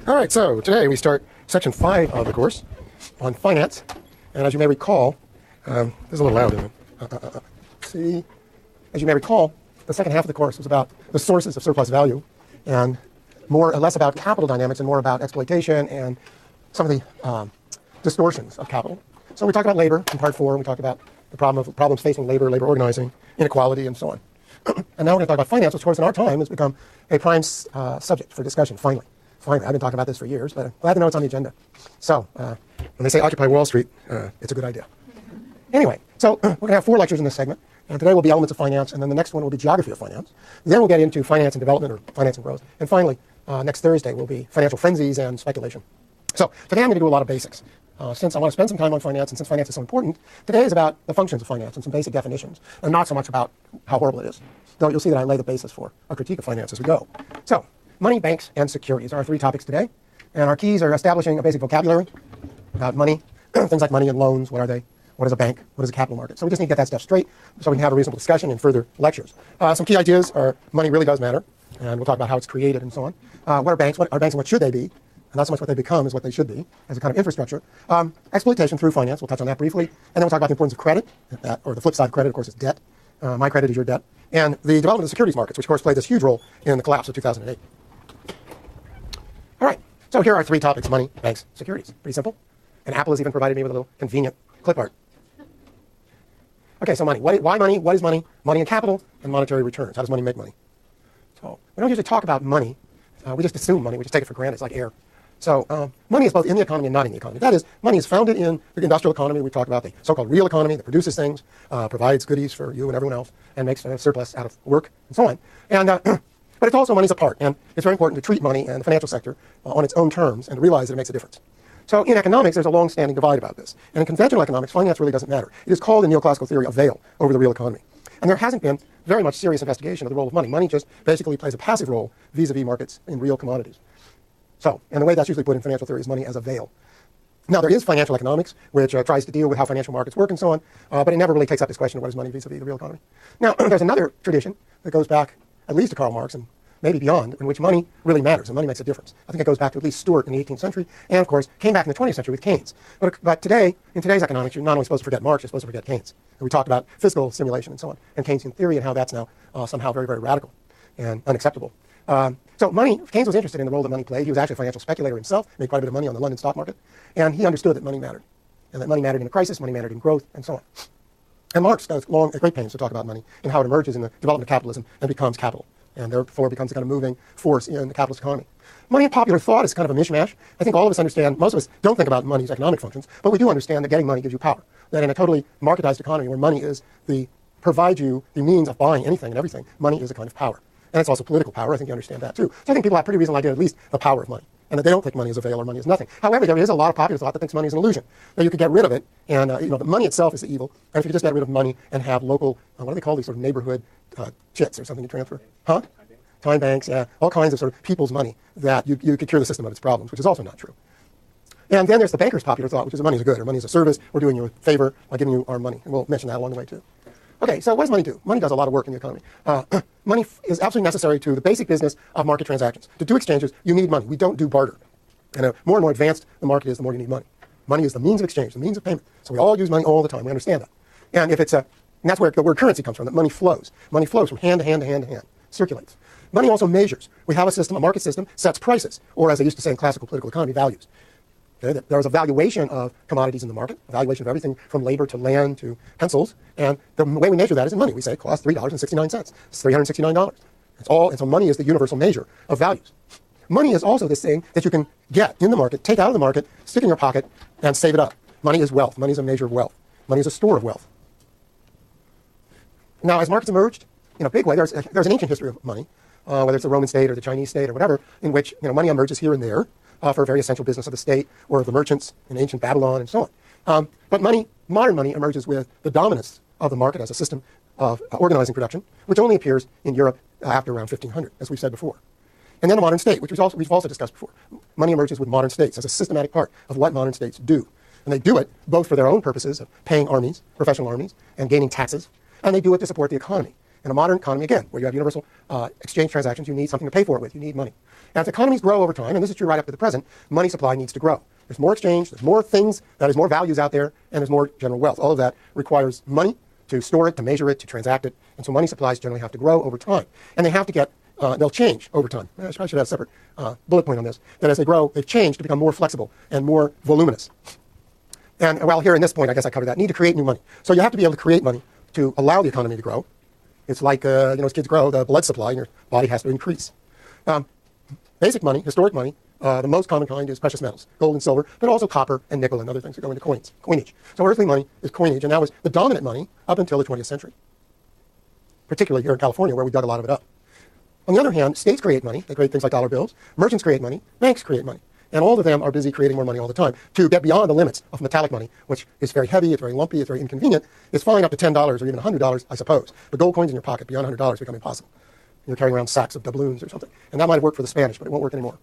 All right, so today we start section 5 of the course on finance. And as you may recall, this is a little loud, isn't it? See, as you may recall, the second half of the course was about the sources of surplus value and less about capital dynamics and more about exploitation and some of the distortions of capital. So we talked about labor in part 4, and we talked about the problems facing labor organizing, inequality, and so on. And now we're going to talk about finance, which of course in our time has become a prime subject for discussion, finally. I've been talking about this for years, but I'm glad to know it's on the agenda. So when they say Occupy Wall Street, it's a good idea. Anyway, so we're going to have 4 lectures in this segment. And today will be elements of finance, and then the next one will be geography of finance. Then we'll get into finance and development, or finance and growth. And finally, next Thursday will be financial frenzies and speculation. So today I'm going to do a lot of basics. Since I want to spend some time on finance, and since finance is so important, today is about the functions of finance and some basic definitions, and not so much about how horrible it is. Though you'll see that I lay the basis for a critique of finance as we go. So, money, banks, and securities are our 3 topics today. And our keys are establishing a basic vocabulary about money, things like money and loans, what are they, what is a bank, what is a capital market. So we just need to get that stuff straight so we can have a reasonable discussion in further lectures. Some key ideas are money really does matter, and we'll talk about how it's created and so on. What are banks and what should they be? And not so much what they become as what they should be as a kind of infrastructure. Exploitation through finance, we'll touch on that briefly. And then we'll talk about the importance of credit, or the flip side of credit, of course, is debt. My credit is your debt. And the development of the securities markets, which of course played this huge role in the collapse of 2008. All right, so here are 3 topics: money, banks, securities. Pretty simple. And Apple has even provided me with a little convenient clip art. Okay, so money. Why money? What is money? Money and capital and monetary returns. How does money make money? So we don't usually talk about money. We just assume money. We just take it for granted. It's like air. So money is both in the economy and not in the economy. That is, money is founded in the industrial economy. We talk about the so-called real economy that produces things, provides goodies for you and everyone else, and makes a surplus out of work and so on. And but it's also money's a part, and it's very important to treat money and the financial sector on its own terms and to realize that it makes a difference. So in economics, there's a long-standing divide about this. And in conventional economics, finance really doesn't matter. It is called in neoclassical theory a veil over the real economy. And there hasn't been very much serious investigation of the role of money. Money just basically plays a passive role vis-a-vis markets in real commodities. So, and the way that's usually put in financial theory is money as a veil. Now, there is financial economics, which tries to deal with how financial markets work and so on, but it never really takes up this question of what is money vis-a-vis the real economy. Now, there's another tradition that goes back at least to Karl Marx and maybe beyond, in which money really matters and money makes a difference. I think it goes back to at least Stuart in the 18th century, and of course, came back in the 20th century with Keynes. But today, in today's economics, you're not only supposed to forget Marx, you're supposed to forget Keynes. And we talked about fiscal simulation and so on, and Keynesian theory and how that's now somehow very, very radical and unacceptable. So money, Keynes was interested in the role that money played. He was actually a financial speculator himself, made quite a bit of money on the London stock market, and he understood that money mattered, and that money mattered in a crisis, money mattered in growth, and so on. And Marx goes at great pains to talk about money and how it emerges in the development of capitalism and becomes capital, and therefore becomes a kind of moving force in the capitalist economy. Money in popular thought is kind of a mishmash. I think all of us understand, most of us don't think about money's economic functions, but we do understand that getting money gives you power. That in a totally marketized economy where money provides you the means of buying anything and everything, money is a kind of power. And it's also political power. I think you understand that too. So I think people have pretty reasonable idea at least the power of money, and that they don't think money is a veil or money is nothing. However, there is a lot of popular thought that thinks money is an illusion. That you could get rid of it, and the money itself is the evil. And if you could just get rid of money and have local, what do they call these sort of neighborhood chits or something you transfer? Huh? Time banks, yeah, all kinds of sort of people's money that you could cure the system of its problems, which is also not true. And then there's the banker's popular thought, which is money is a good, or money is a service. We're doing you a favor by giving you our money. And we'll mention that along the way too. Okay, so what does money do? Money does a lot of work in the economy. Money is absolutely necessary to the basic business of market transactions. To do exchanges, you need money. We don't do barter. And more and more advanced the market is, the more you need money. Money is the means of exchange, the means of payment. So we all use money all the time. We understand that. And if and that's where the word currency comes from, that money flows. Money flows from hand to hand to hand to hand, circulates. Money also measures. We have a system, a market system, sets prices, or as they used to say in classical political economy, values. Okay, there is a valuation of commodities in the market, a valuation of everything from labor to land to pencils, and the way we measure that is in money. We say it costs $3.69. It's $369. It's all, and so money is the universal measure of values. Money is also this thing that you can get in the market, take out of the market, stick in your pocket, and save it up. Money is wealth. Money is a measure of wealth. Money is a store of wealth. Now, as markets emerged, in a big way, there's an ancient history of money, whether it's the Roman state or the Chinese state or whatever, in which money emerges here and there for a very essential business of the state or of the merchants in ancient Babylon and so on. But modern money emerges with the dominance of the market as a system of organizing production, which only appears in Europe after around 1500, as we've said before. And then the modern state, which we've also discussed before. Money emerges with modern states as a systematic part of what modern states do. And they do it both for their own purposes of paying armies, professional armies, and gaining taxes, and they do it to support the economy. In a modern economy, again, where you have universal exchange transactions, you need something to pay for it with. You need money. As economies grow over time, and this is true right up to the present, money supply needs to grow. There's more exchange, there's more things, that is more values out there, and there's more general wealth. All of that requires money to store it, to measure it, to transact it. And so money supplies generally have to grow over time. And they have to get, they'll change over time. I probably should have a separate bullet point on this, that as they grow, they've changed to become more flexible and more voluminous. And well, here in this point, I guess I covered that. Need to create new money. So you have to be able to create money to allow the economy to grow. It's like, as kids grow, the blood supply in your body has to increase. Basic money, historic money, the most common kind is precious metals, gold and silver, but also copper and nickel and other things that go into coinage. So earthly money is coinage, and that was the dominant money up until the 20th century, particularly here in California, where we dug a lot of it up. On the other hand, states create money. They create things like dollar bills. Merchants create money. Banks create money. And all of them are busy creating more money all the time. To get beyond the limits of metallic money, which is very heavy, it's very lumpy, it's very inconvenient, it's fine up to $10 or even $100, I suppose. But gold coins in your pocket beyond $100 become impossible. You're carrying around sacks of doubloons or something. And that might have worked for the Spanish, but it won't work anymore.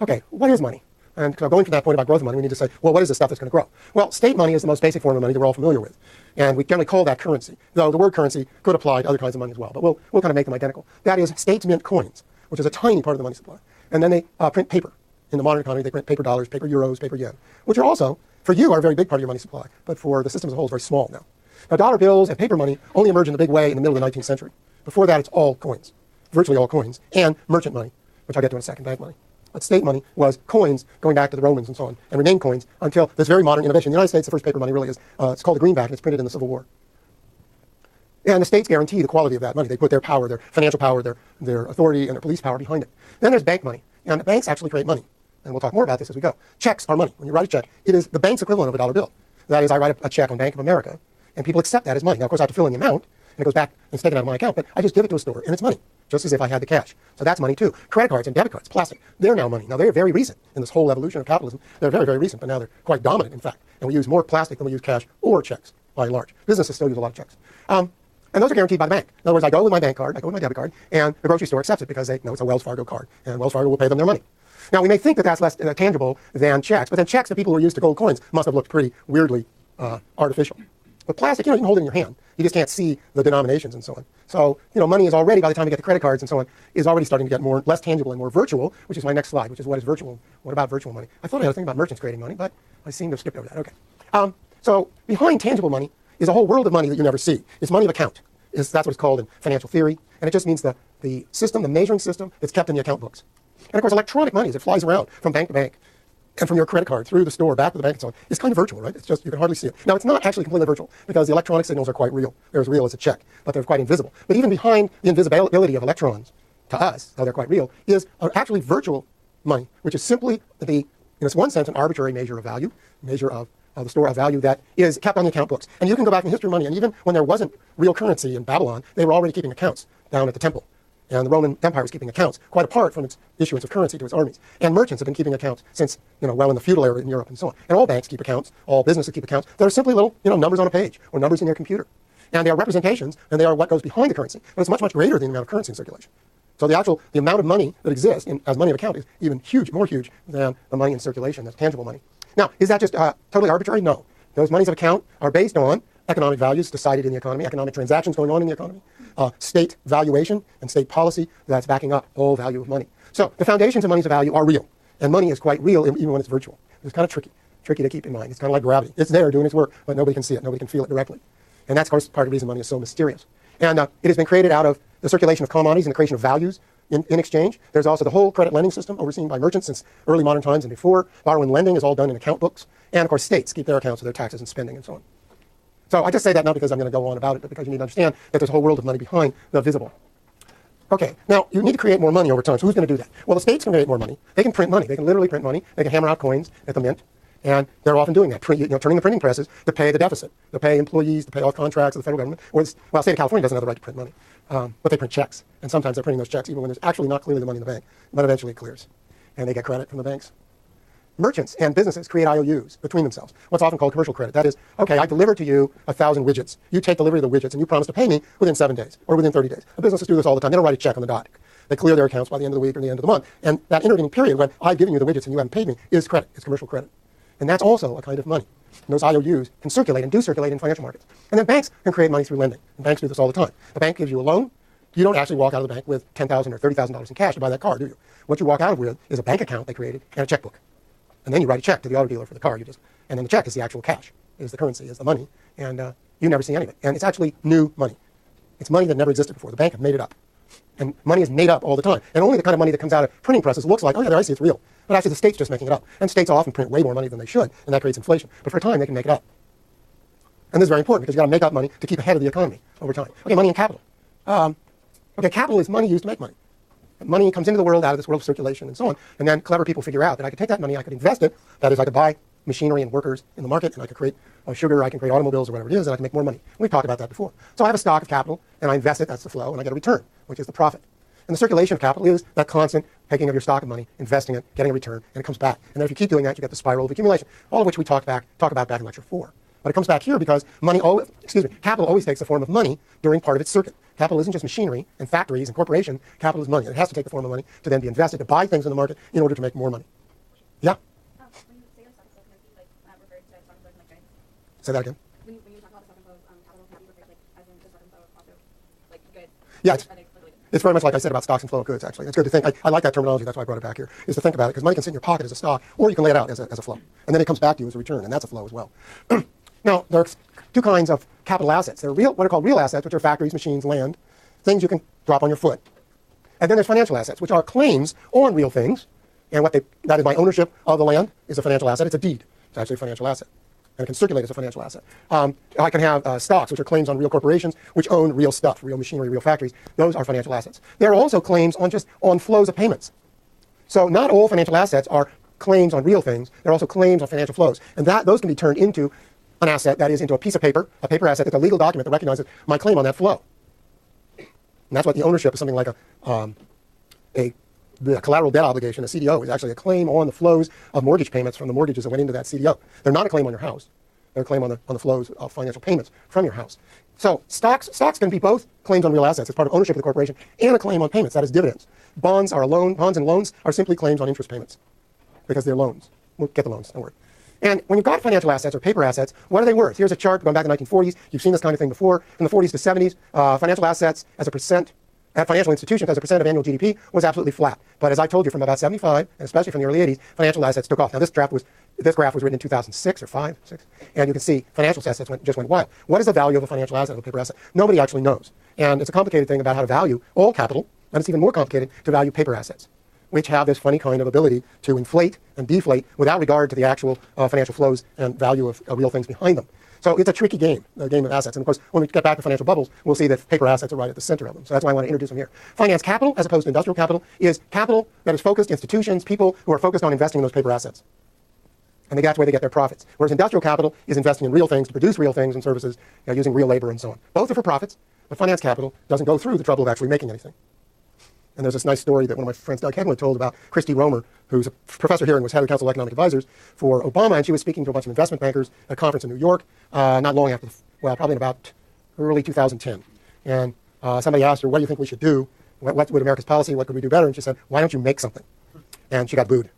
Okay, what is money? And going from that point about growth of money, we need to say, well, what is the stuff that's going to grow? Well, state money is the most basic form of money that we're all familiar with. And we generally call that currency, though the word currency could apply to other kinds of money as well. But we'll kind of make them identical. That is, states mint coins, which is a tiny part of the money supply. And then they print paper. In the modern economy, they print paper dollars, paper euros, paper yen, which are also, for you, are a very big part of your money supply. But for the system as a whole, it's very small now. Now, dollar bills and paper money only emerged in a big way in the middle of the 19th century. Before that, it's all coins, virtually all coins, and merchant money, which I'll get to in a second, bank money. But state money was coins going back to the Romans and so on, and remained coins until this very modern innovation. In the United States, the first paper money really is, it's called the greenback, and it's printed in the Civil War. And the states guarantee the quality of that money. They put their power, their financial power, their authority, and their police power behind it. Then there's bank money, and the banks actually create money. And we'll talk more about this as we go. Checks are money. When you write a check, it is the bank's equivalent of a dollar bill. That is, I write a check on Bank of America, and people accept that as money. Now, of course, I have to fill in the amount, and it goes back and it's taken out of my account, but I just give it to a store, and it's money, just as if I had the cash. So that's money, too. Credit cards and debit cards, plastic, they're now money. Now, they're very recent in this whole evolution of capitalism. They're very, very recent, but now they're quite dominant, in fact. And we use more plastic than we use cash or checks, by and large. Businesses still use a lot of checks. And those are guaranteed by the bank. In other words, I go with my bank card, I go with my debit card, and the grocery store accepts it because they know it's a Wells Fargo card, and Wells Fargo will pay them their money. Now, we may think that that's less tangible than checks, but then checks that people who are used to gold coins must have looked pretty weirdly artificial. But plastic, you can hold it in your hand. You just can't see the denominations and so on. So, money is already, by the time you get to credit cards and so on, is already starting to get less tangible and more virtual, which is my next slide, which is what is virtual. What about virtual money? I thought I had a thing about merchants creating money, but I seem to have skipped over that. Okay. So behind tangible money is a whole world of money that you never see. It's money of account. That's what it's called in financial theory. And it just means the system, the measuring system that's kept in the account books. And of course, electronic money, as it flies around from bank to bank and from your credit card through the store, back to the bank and so on, is kind of virtual, right? It's just, you can hardly see it. Now, it's not actually completely virtual because the electronic signals are quite real. They're as real as a check, but they're quite invisible. But even behind the invisibility of electrons, to us, though they're quite real, is actually virtual money, which is simply in one sense, an arbitrary measure of value, measure of the store of value that is kept on the account books. And you can go back in history of money, and even when there wasn't real currency in Babylon, they were already keeping accounts down at the temple. And the Roman Empire was keeping accounts, quite apart from its issuance of currency to its armies. And merchants have been keeping accounts since, well in the feudal era in Europe and so on. And all banks keep accounts, all businesses keep accounts. They're simply little, numbers on a page or numbers in their computer. And they are representations, and they are what goes behind the currency. But it's much, much greater than the amount of currency in circulation. So the amount of money that exists as money of account is even more huge than the money in circulation, that's tangible money. Now, is that just totally arbitrary? No. Those monies of account are based on economic values decided in the economy, economic transactions going on in the economy, state valuation and state policy that's backing up all value of money. So the foundations of monies of value are real, and money is quite real even when it's virtual. It's kind of tricky to keep in mind. It's kind of like gravity. It's there doing its work, but nobody can see it. Nobody can feel it directly. And that's, of course, part of the reason money is so mysterious. And it has been created out of the circulation of commodities and the creation of values in exchange. There's also the whole credit lending system overseen by merchants since early modern times and before. Borrowing and lending is all done in account books. And, of course, states keep their accounts of their taxes and spending and so on. So I just say that not because I'm going to go on about it, but because you need to understand that there's a whole world of money behind the visible. Okay, now you need to create more money over time. So who's going to do that? Well, the states can create more money. They can print money. They can literally print money. They can hammer out coins at the mint. And they're often doing that, turning the printing presses to pay the deficit, to pay employees, to pay all contracts of the federal government. Well, the state of California doesn't have the right to print money, but they print checks. And sometimes they're printing those checks even when there's actually not clearly the money in the bank. But eventually it clears. And they get credit from the banks. Merchants and businesses create IOUs between themselves, what's often called commercial credit. That is, okay, I deliver to you 1,000 widgets. You take delivery of the widgets, and you promise to pay me within 7 days or within 30 days. The businesses do this all the time. They don't write a check on the dot. They clear their accounts by the end of the week or the end of the month. And that intervening period when I've given you the widgets and you haven't paid me is credit. It's commercial credit. And that's also a kind of money. And those IOUs can circulate and do circulate in financial markets. And then banks can create money through lending. And banks do this all the time. The bank gives you a loan. You don't actually walk out of the bank with $10,000 or $30,000 in cash to buy that car, do you? What you walk out with is a bank account they created and a checkbook. And then you write a check to the auto dealer for the car. And then the check is the actual cash, is the currency, is the money. And you never see any of it. And it's actually new money. It's money that never existed before. The bank have made it up. And money is made up all the time. And only the kind of money that comes out of printing presses looks like, oh yeah, there I see, it's real. But actually the state's just making it up. And states often print way more money than they should, and that creates inflation. But for a time, they can make it up. And this is very important because you've got to make up money to keep ahead of the economy over time. Okay, money and capital. Okay, capital is money used to make money. Money comes into the world out of this world of circulation and so on. And then clever people figure out that I could take that money, I could invest it. That is, I could buy machinery and workers in the market, and I could create sugar, I can create automobiles or whatever it is, and I can make more money. We've talked about that before. So I have a stock of capital, and I invest it, that's the flow, and I get a return, which is the profit. And the circulation of capital is that constant taking of your stock of money, investing it, getting a return, and it comes back. And then if you keep doing that, you get the spiral of accumulation, all of which we talk about back in lecture 4. But it comes back here because capital always takes the form of money during part of its circuit. Capital isn't just machinery and factories and corporations. Capital is money. It has to take the form of money to then be invested, to buy things in the market in order to make more money. Yeah? When you say the stock flow, can it be referred to stock flow like guidance? Say that again? When you talk about the stock flow, capital can be referred as in the stock flow also goods. Yeah, it's very much like I said about stocks and flow of goods, actually. It's good to think. I like that terminology. That's why I brought it back here, is to think about it, because money can sit in your pocket as a stock, or you can lay it out as a flow. And then it comes back to you as a return, and that's a flow as well. Now, there are two kinds of capital assets. There are what are called real assets, which are factories, machines, land, things you can drop on your foot. And then there's financial assets, which are claims on real things. And that is my ownership of the land is a financial asset. It's a deed. It's actually a financial asset. And it can circulate as a financial asset. I can have stocks, which are claims on real corporations, which own real stuff, real machinery, real factories. Those are financial assets. There are also claims on flows of payments. So not all financial assets are claims on real things. There are also claims on financial flows. And those can be turned into an asset, that is, into a piece of paper, a paper asset. It's a legal document that recognizes my claim on that flow. And that's what the ownership is. Something like the collateral debt obligation, a CDO, is actually a claim on the flows of mortgage payments from the mortgages that went into that CDO. They're not a claim on your house. They're a claim on the flows of financial payments from your house. So stocks can be both claims on real assets as part of ownership of the corporation and a claim on payments, that is dividends. Bonds and loans are simply claims on interest payments because they're loans. We'll get the loans, don't worry. And when you've got financial assets or paper assets, what are they worth? Here's a chart going back to the 1940s. You've seen this kind of thing before. From the 40s to 70s, financial assets as a percent, at financial institutions as a percent of annual GDP was absolutely flat. But as I told you, from about 75, and especially from the early 80s, financial assets took off. Now this graph was written in 2006 or 5, 6, and you can see financial assets just went wild. What is the value of a financial asset, of a paper asset? Nobody actually knows. And it's a complicated thing about how to value all capital, and it's even more complicated to value paper assets, which have this funny kind of ability to inflate and deflate without regard to the actual financial flows and value of real things behind them. So it's a tricky game, the game of assets. And of course, when we get back to financial bubbles, we'll see that paper assets are right at the center of them. So that's why I want to introduce them here. Finance capital, as opposed to industrial capital, is capital that is focused, institutions, people who are focused on investing in those paper assets. And that's where they get their profits. Whereas industrial capital is investing in real things to produce real things and services, using real labor and so on. Both are for profits, but finance capital doesn't go through the trouble of actually making anything. And there's this nice story that one of my friends, Doug Hegland, told about Christy Romer, who's a professor here and was head of the Council of Economic Advisors for Obama, and she was speaking to a bunch of investment bankers at a conference in New York, not long after, probably in about early 2010. And somebody asked her, what do you think we should do? What would America's policy, what could we do better? And she said, why don't you make something? And she got booed,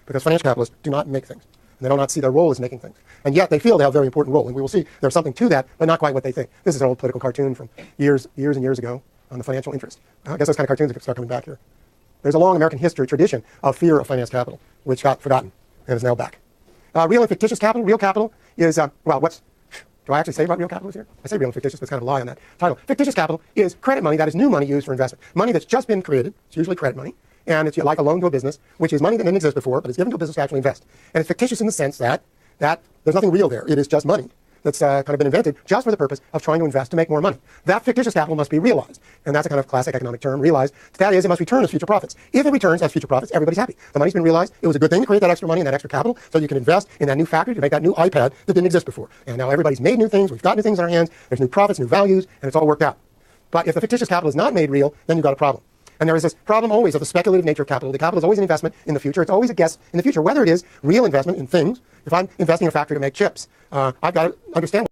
because financial capitalists do not make things. And they do not see their role as making things. And yet they feel they have a very important role. And we will see there's something to that, but not quite what they think. This is an old political cartoon from years and years ago on the financial interest. I guess those kind of cartoons start coming back here. There's a long American history tradition of fear of finance capital, which got forgotten and is now back. Real and fictitious capital. Real capital is, do I actually say about real capital here? I say real and fictitious, but it's kind of a lie on that title. Fictitious capital is credit money, that is new money used for investment. Money that's just been created, it's usually credit money, and it's like a loan to a business, which is money that didn't exist before, but it's given to a business to actually invest. And it's fictitious in the sense that there's nothing real there. It is just money that's kind of been invented just for the purpose of trying to invest to make more money. That fictitious capital must be realized. And that's a kind of classic economic term, realized. That is, it must return as future profits. If it returns as future profits, everybody's happy. The money's been realized. It was a good thing to create that extra money and that extra capital so you can invest in that new factory to make that new iPad that didn't exist before. And now everybody's made new things. We've got new things in our hands. There's new profits, new values, and it's all worked out. But if the fictitious capital is not made real, then you've got a problem. And there is this problem always of the speculative nature of capital. The capital is always an investment in the future. It's always a guess in the future, whether it is real investment in things. If I'm investing in a factory to make chips, I've got to understand